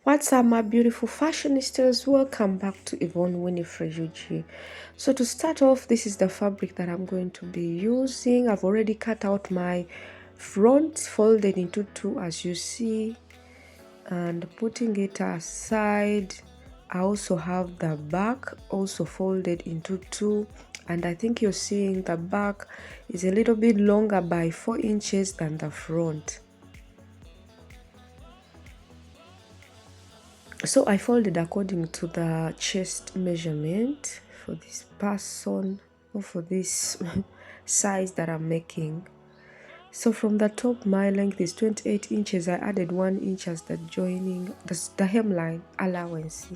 What's up, my beautiful fashionistas? Welcome back to Yvonne Winifred. So to start off, this is the fabric that I'm going to be using. I've already cut out my front, folded into two as you see, and putting it aside. I also have the back also folded into two, and I think you're seeing the back is a little bit longer by 4 inches than the front. So I folded according to the chest measurement for this person or for this size that I'm making. So from the top, my length is 28 inches. I added 1 inch as the joining, the hemline allowance.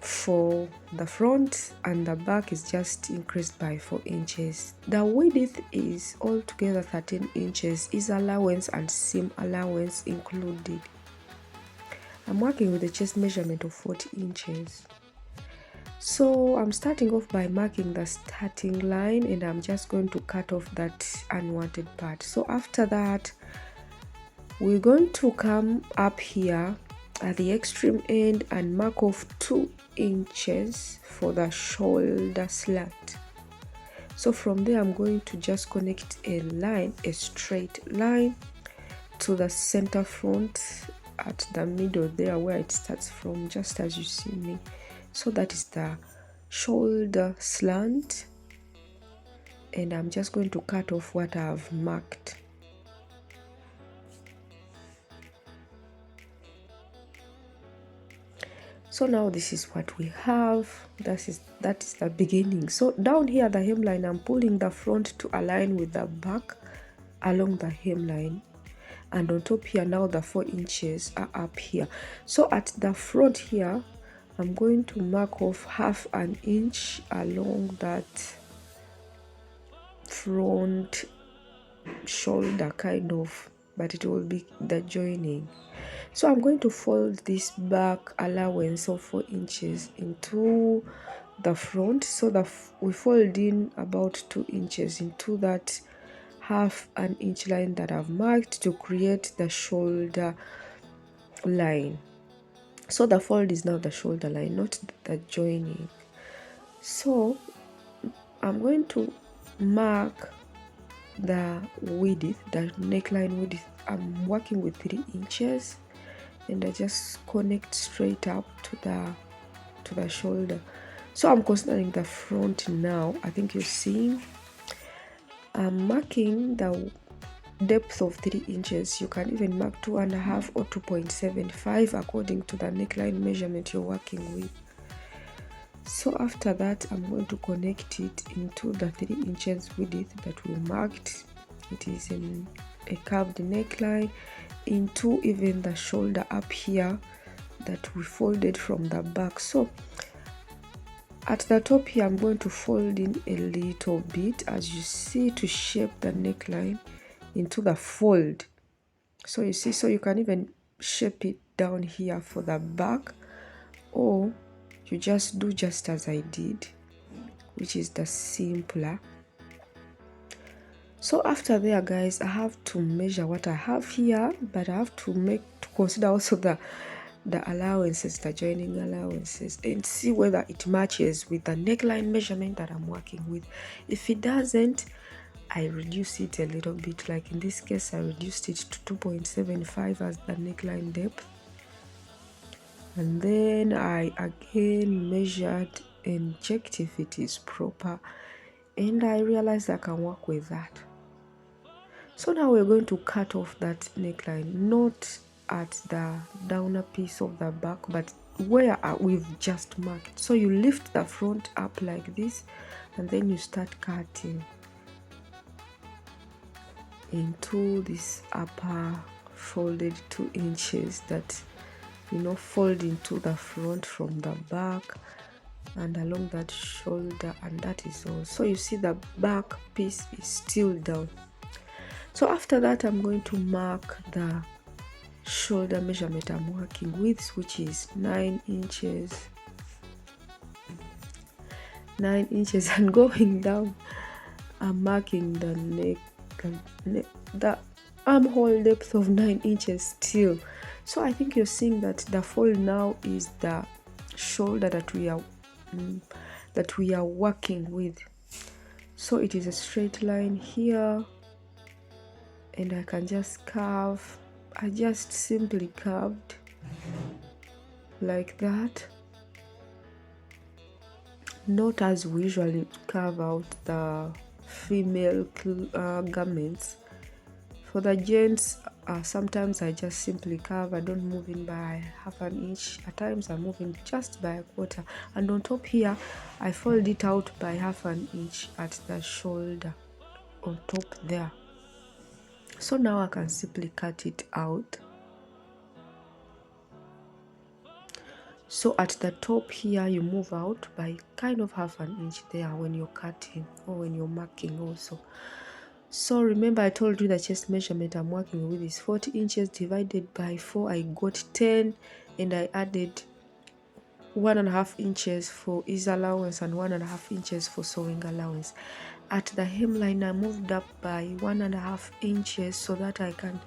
For the front and the back is just increased by 4 inches. The width is altogether 13 inches, is allowance and seam allowance included. I'm working with a chest measurement of 40 inches. So I'm starting off by marking the starting line, and I'm just going to cut off that unwanted part. So after that, we're going to come up here at the extreme end and mark off 2 inches for the shoulder slant. So from there, I'm going to just connect a line, a straight line to the center front at the middle there where it starts from, just as you see me. So that is the shoulder slant, and I'm just going to cut off what I've marked. So now this is what we have. That is the beginning. So down here, the hemline, I'm pulling the front to align with the back along the hemline. And on top here, now the 4 inches are up here. So at the front here, I'm going to mark off 1/2 inch along that front shoulder kind of, but it will be the joining. So I'm going to fold this back allowance of 4 inches into the front, so that we fold in about 2 inches into that 1/2 inch line that I've marked to create the shoulder line. So the fold is now the shoulder line, not the joining. So I'm going to mark the width, the neckline width. I'm working with 3 inches, and I just connect straight up to the shoulder. So I'm considering the front now. I think you're seeing I'm marking the depth of 3 inches. You can even mark 2.5 or 2.75 according to the neckline measurement you're working with. So after that, I'm going to connect it into the 3 inches width that we marked. It is in a curved neckline into even the shoulder up here that we folded from the back. So at the top here, I'm going to fold in a little bit, as you see, to shape the neckline into the fold. So you see, so you can even shape it down here for the back, or you just do just as I did, which is the simpler. So after there, guys, I have to measure what I have here, but I have to consider also the allowances, the joining allowances, and see whether it matches with the neckline measurement that I'm working with. If it doesn't, I reduce it a little bit. Like in this case, I reduced it to 2.75 as the neckline depth, and then I again measured and checked if it is proper, and I realized I can work with that. So now we're going to cut off that neckline, not at the downer piece of the back, but where we've just marked. So you lift the front up like this, and then you start cutting into this upper folded 2 inches that, you know, fold into the front from the back and along that shoulder, and that is all. So you see the back piece is still down. So after that, I'm going to mark the shoulder measurement I'm working with, which is 9 inches. 9 inches, and going down, I'm marking the armhole depth of 9 inches still. So I think you're seeing that the fold now is the shoulder that we are working with. So it is a straight line here, and I can just curve. I just simply curved like that, not as we usually carve out the female garments. For the gents, sometimes I just simply curve. I don't move in by half an inch. At times I move in just by a quarter, and on top here I fold it out by half an inch at the shoulder on top there. So now I can simply cut it out. So at the top here you move out by kind of half an inch there when you're cutting or when you're marking also. So remember I told you the chest measurement I'm working with is 40 inches divided by 4. I got 10, and I added 1.5 inches for ease allowance and 1.5 inches for sewing allowance. At the hemline I moved up by 1.5 inches so that I can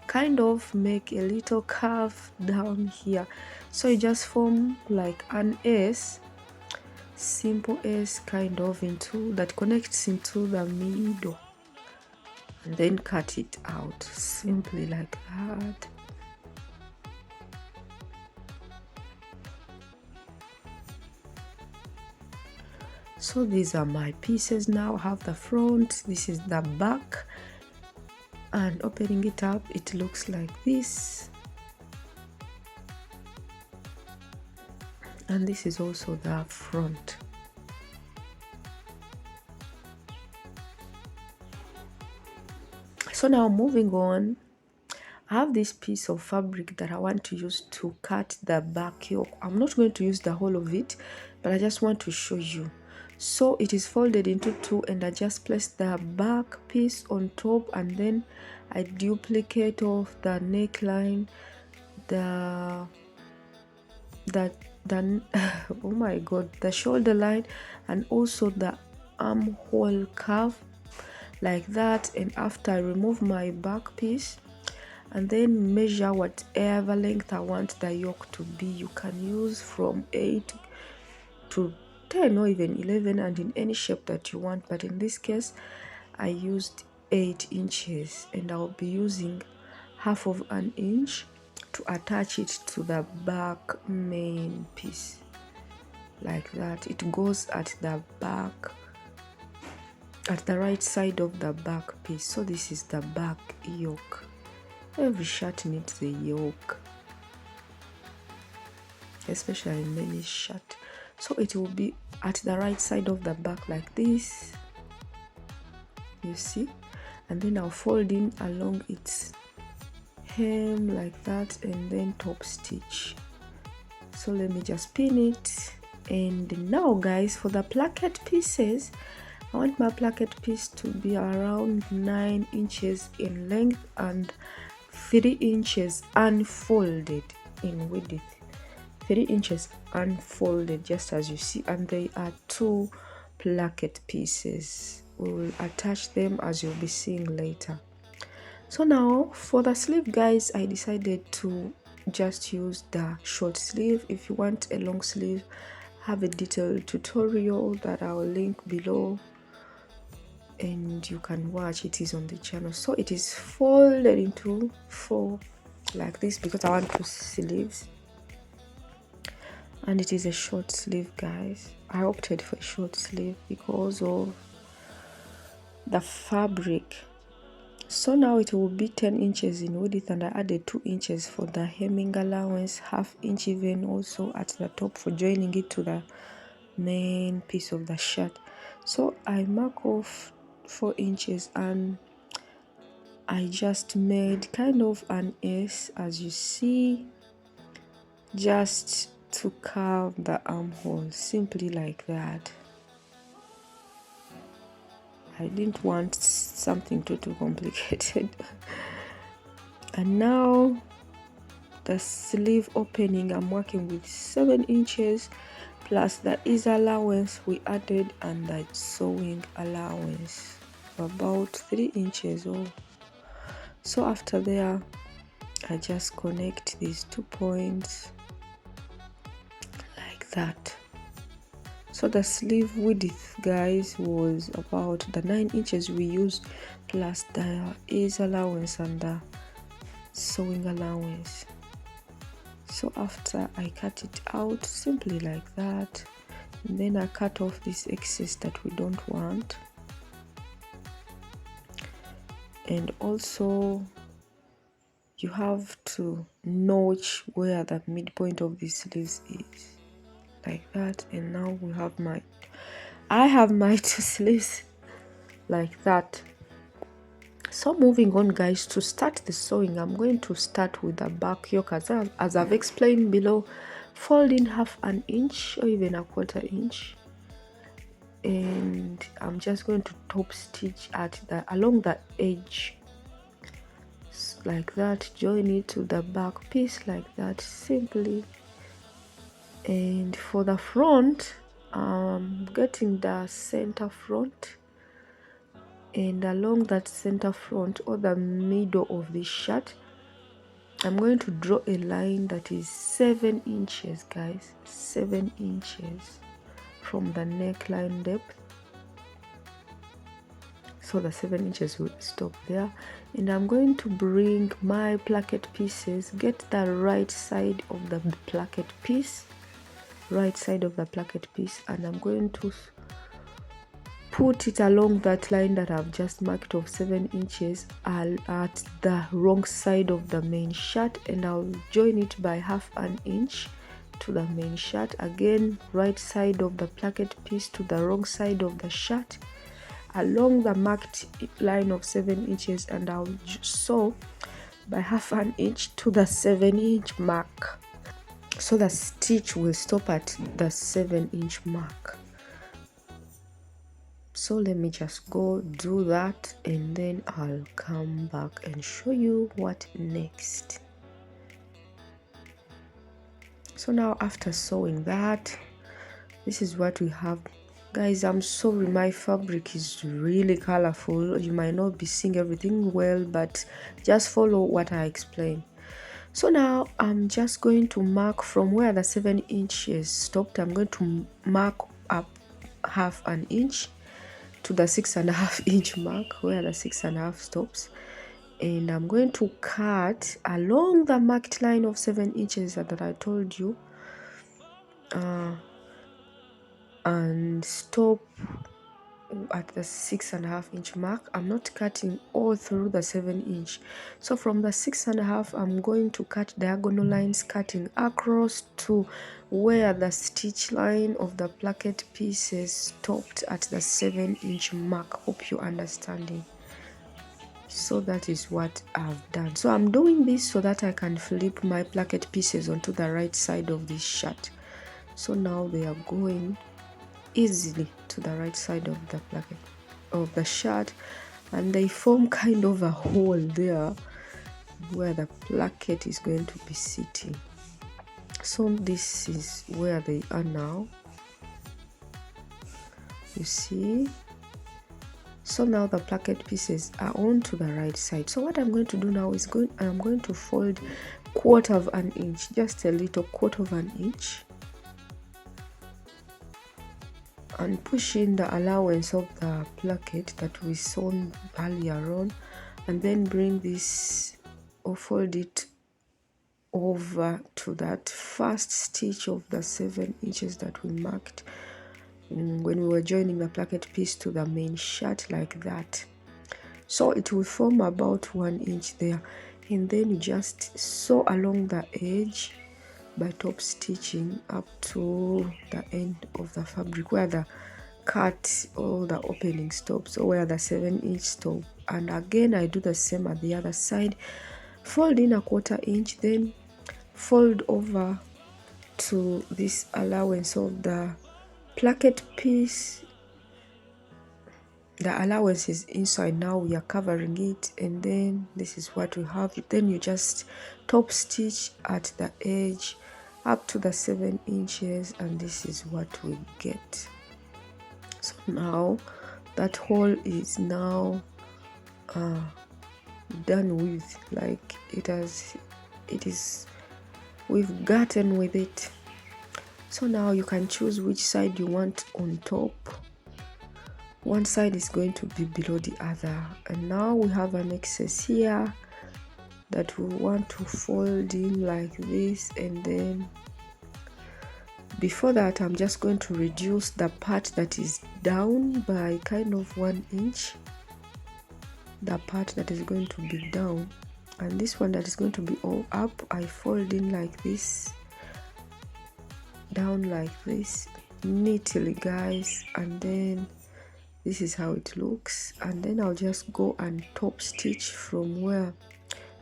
kind of make a little curve down here. So you just form like an S, simple S kind of into that connects into the middle, and then cut it out simply like that. So these are my pieces now. I have the front, this is the back, and opening it up it looks like this, and this is also the front. So now moving on, I have this piece of fabric that I want to use to cut the back yoke. I'm not going to use the whole of it, but I just want to show you. So it is folded into two, and I just place the back piece on top, and then I duplicate off the neckline, the oh my god, the shoulder line, and also the armhole curve like that. And after I remove my back piece and then measure whatever length I want the yoke to be. You can use from 8 to 10 or even 11, and in any shape that you want, but in this case I used 8 inches, and I'll be using half of an inch to attach it to the back main piece like that. It goes at the back, at the right side of the back piece. So this is the back yoke. Every shirt needs a yoke, especially ladies shirt. So it will be at the right side of the back like this, you see, and then I'll fold in along its hem like that, and then top stitch. So let me just pin it. And now guys, for the placket pieces, I want my placket piece to be around 9 inches in length and 3 inches unfolded in width. 3 inches unfolded, just as you see, and they are 2 placket pieces. We will attach them as you'll be seeing later. So now for the sleeve guys, I decided to just use the short sleeve. If you want a long sleeve, have a detailed tutorial that I'll link below and you can watch. It is on the channel. So it is folded into 4 like this because I want 2 sleeves, and it is a short sleeve guys. I opted for a short sleeve because of the fabric. So now it will be 10 inches in width, and I added 2 inches for the hemming allowance, half inch even also at the top for joining it to the main piece of the shirt. So I mark off 4 inches, and I just made kind of an S, as you see, just to curve the armhole, simply like that. I didn't want something too complicated. And now the sleeve opening, I'm working with 7 inches plus the ease allowance we added and the sewing allowance about 3 inches. So after there I just connect these 2 points like that. So the sleeve width, guys, was about the 9 inches we used plus the ease allowance and the sewing allowance. So after I cut it out simply like that, and then I cut off this excess that we don't want, and also you have to notch where the midpoint of the sleeves is like that. And now we have I have my 2 sleeves like that. So moving on, guys, to start the sewing, I'm going to start with the back yoke as I've explained below. Fold in 1/2 inch or even 1/4 inch, and I'm just going to top stitch along the edge like that. Join it to the back piece like that simply. And for the front, I'm getting the center front, and along that center front or the middle of the shirt, I'm going to draw a line that is 7 inches, guys, 7 inches from the neckline depth. So the 7 inches will stop there, and I'm going to bring my placket pieces, get the right side of the placket piece, and I'm going to put it along that line that I've just marked of 7 inches at the wrong side of the main shirt, and I'll join it by 1/2 inch to the main shirt. Again, right side of the placket piece to the wrong side of the shirt along the marked line of 7 inches, and I'll sew by 1/2 inch to the 7-inch mark. So the stitch will stop at the 7-inch mark. So let me just go do that, and then I'll come back and show you what next. So now after sewing that, this is what we have. Guys, I'm sorry, my fabric is really colorful. You might not be seeing everything well, but just follow what I explain. So now I'm just going to mark from where the 7 inches stopped. I'm going to mark up 1/2 inch to the 6.5 inch mark where the 6.5 stops, and I'm going to cut along the marked line of 7 inches that I told you, and stop at the 6.5 inch mark. I'm not cutting all through the 7 inch. So from the 6.5, I'm going to cut diagonal lines cutting across to where the stitch line of the placket pieces stopped at the 7 inch mark. Hope you're understanding. So that is what I've done. So I'm doing this so that I can flip my placket pieces onto the right side of this shirt. So now they are going easily to the right side of the placket of the shirt, and they form kind of a hole there where the placket is going to be sitting. So this is where they are now, you see. So now the placket pieces are on to the right side. So what I'm going to do now is I'm going to fold 1/4 inch, just a little 1/4 inch, and push in the allowance of the placket that we sewn earlier on, and then bring this or fold it over to that first stitch of the 7 inches that we marked when we were joining the placket piece to the main shirt like that. So it will form about 1 inch there, and then you just sew along the edge by top stitching up to the end of the fabric where the cut or the opening stops, or where the 7 inch stop. And again I do the same at the other side. Fold in 1/4 inch, then fold over to this allowance of the placket piece. The allowance is inside, now we are covering it, and then this is what we have. Then you just top stitch at the edge up to the 7 inches, and this is what we get. So now that hole is now done with, like it has we've gotten with it. So now you can choose which side you want on top. One side is going to be below the other, and now we have an excess here that we want to fold in like this. And then before that, I'm just going to reduce the part that is down by kind of 1 inch, the part that is going to be down, and this one that is going to be all up, I fold in like this, down like this neatly, guys. And then this is how it looks. And then I'll just go and top stitch from where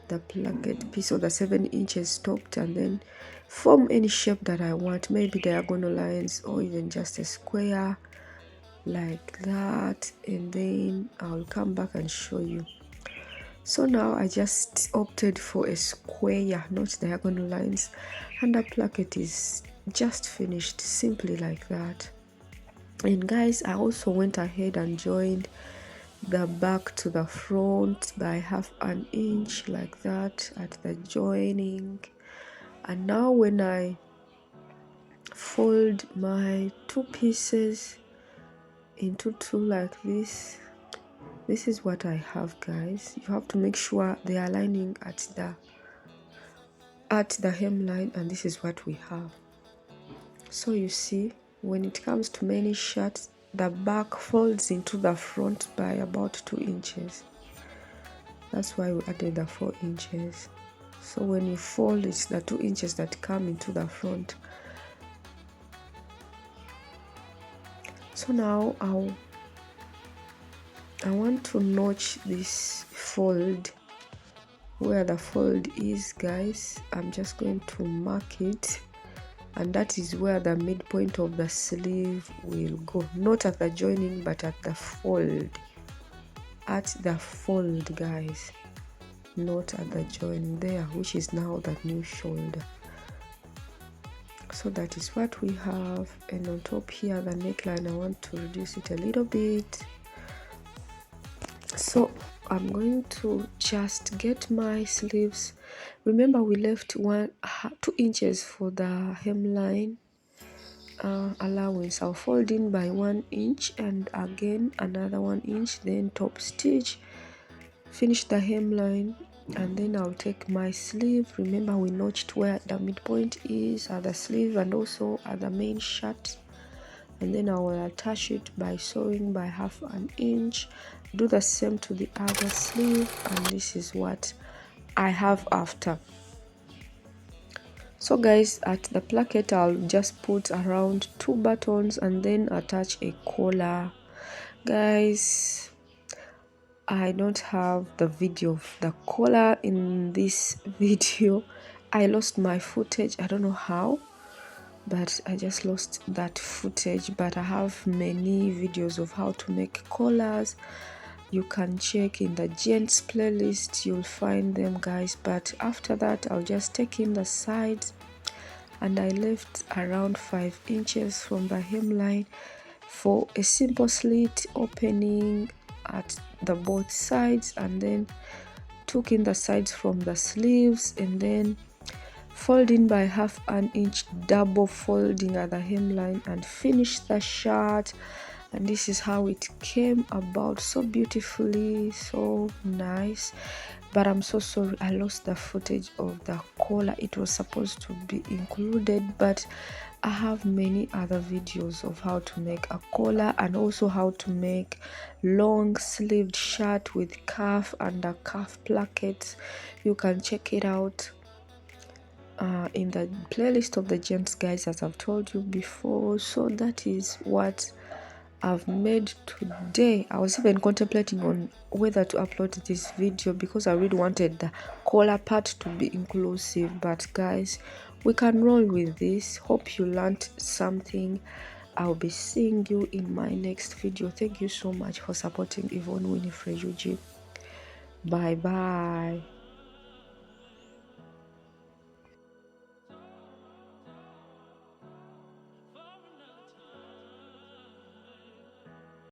the placket piece or the 7 inches stopped, and then form any shape that I want, maybe diagonal lines or even just a square like that. And then I'll come back and show you. So now I just opted for a square, not diagonal lines, and the placket is just finished simply like that. And guys, I also went ahead and joined the back to the front by 1/2 inch like that at the joining. And now when I fold my 2 pieces into 2 like this, this is what I have, guys. You have to make sure they are aligning at the hemline, and this is what we have. So you see, when it comes to many shirts, the back folds into the front by about 2 inches. That's why we added the 4 inches. So when you fold, it's the 2 inches that come into the front. So now I want to notch this fold. Where the fold is, guys, I'm just going to mark it, and that is where the midpoint of the sleeve will go, not at the joining but at the fold. At the fold, guys, not at the join there, which is now the new shoulder. So that is what we have. And on top here, the neckline, I want to reduce it a little bit. So I'm going to just get my sleeves. Remember, we left 2 inches for the hemline allowance. I'll fold in by 1 inch and again another 1 inch, then top stitch, finish the hemline, and then I'll take my sleeve. Remember, we notched where the midpoint is at the sleeve and also at the main shirt, and then I will attach it by sewing by 1/2 inch. Do the same to the other sleeve, and this is what I have after. So guys, at the placket, I'll just put around 2 buttons and then attach a collar. Guys, I don't have the video of the collar in this video. I lost my footage. I don't know how, but I just lost that footage. But I have many videos of how to make collars. You can check in the Gents playlist, you'll find them, guys. But after that, I'll just take in the sides, and I left around 5 inches from the hemline for a simple slit opening at the both sides, and then took in the sides from the sleeves, and then fold in by 1/2 inch, double folding at the hemline, and finish the shirt. And this is how it came about, so beautifully, so nice. But I'm so sorry, I lost the footage of the collar. It was supposed to be included, but I have many other videos of how to make a collar and also how to make long sleeved shirt with cuff and a cuff placket. You can check it out in the playlist of the Gents, guys, as I've told you before. So that is what I've made today. I was even contemplating on whether to upload this video because I really wanted the collar part to be inclusive, but guys, we can roll with this. Hope you learned something. I'll be seeing you in my next video. Thank you so much for supporting Yvonne Winifred Yuji. Bye bye.